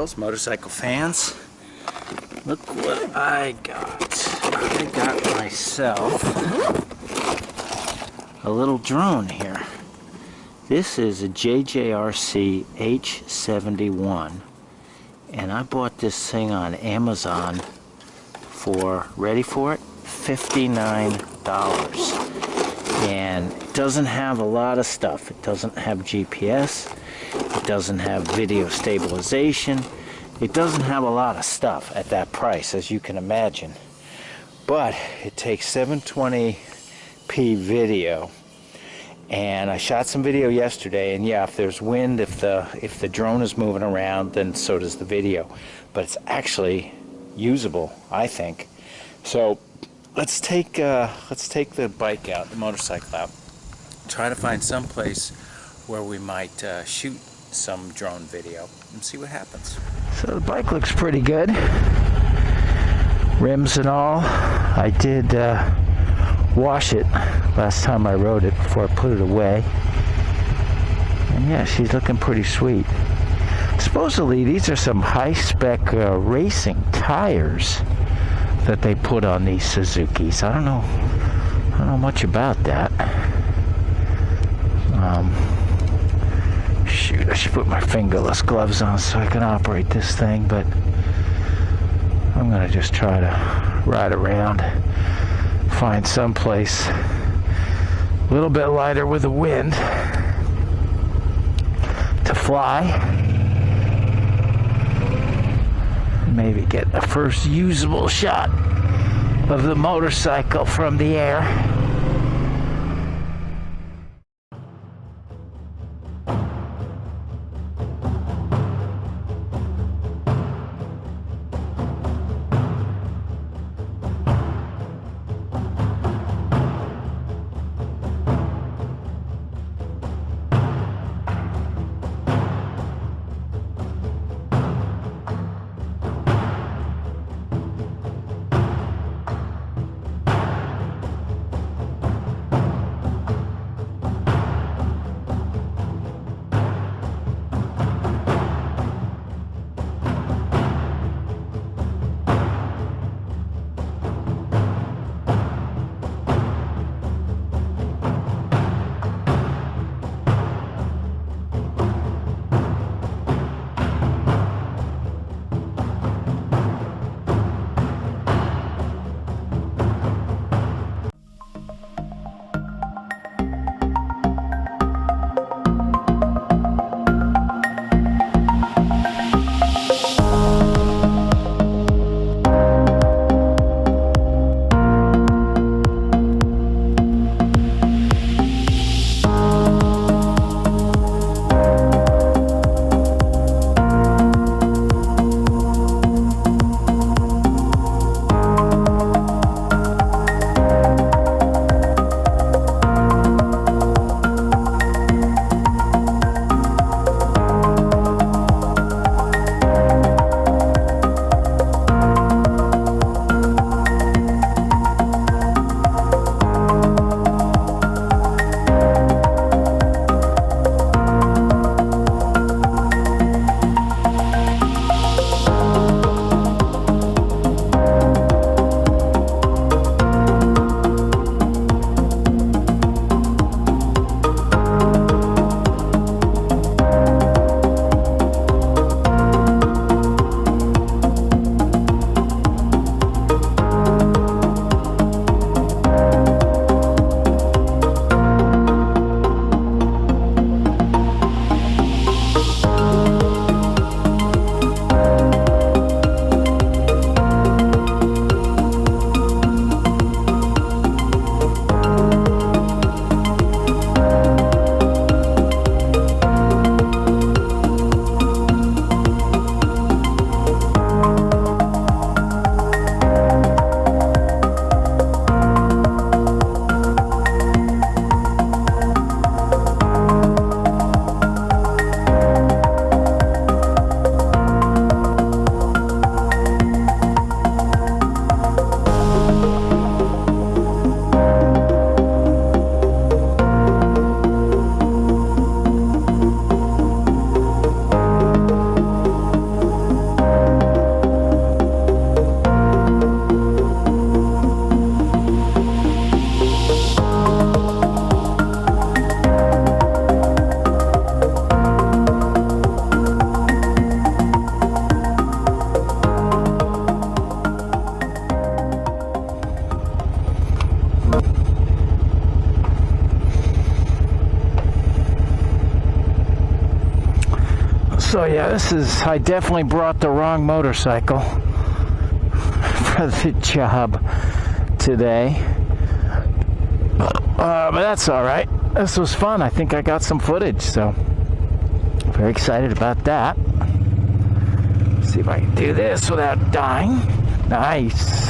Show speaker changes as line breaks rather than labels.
girls, motorcycle fans, look what I got. I got myself a little drone here. This is a JJRC H71, and I bought this thing on Amazon for, ready for it, $59. And it doesn't have a lot of stuff. It doesn't have GPS. It doesn't have video stabilization. It doesn't have a lot of stuff at that price, as you can imagine. But it takes 720p video. And I shot some video yesterday, and yeah, if there's wind, if the drone is moving around, then so does the video. But it's actually usable, I think. So let's take the bike out, the motorcycle out, try to find some place where we might shoot some drone video and see what happens. So the bike looks pretty good, rims and all. I did wash it last time I rode it before I put it away, and yeah, she's looking pretty sweet. Supposedly these are some high-spec racing tires that they put on these Suzukis. I don't know much about that. Shoot, I should put my fingerless gloves on so I can operate this thing, but I'm gonna just try to ride around, find some place a little bit lighter with the wind to fly. Maybe get a first usable shot of the motorcycle from the air. So yeah, I definitely brought the wrong motorcycle for the job today. But that's all right. This was fun. I think I got some footage, so very excited about that. See if I can do this without dying. Nice.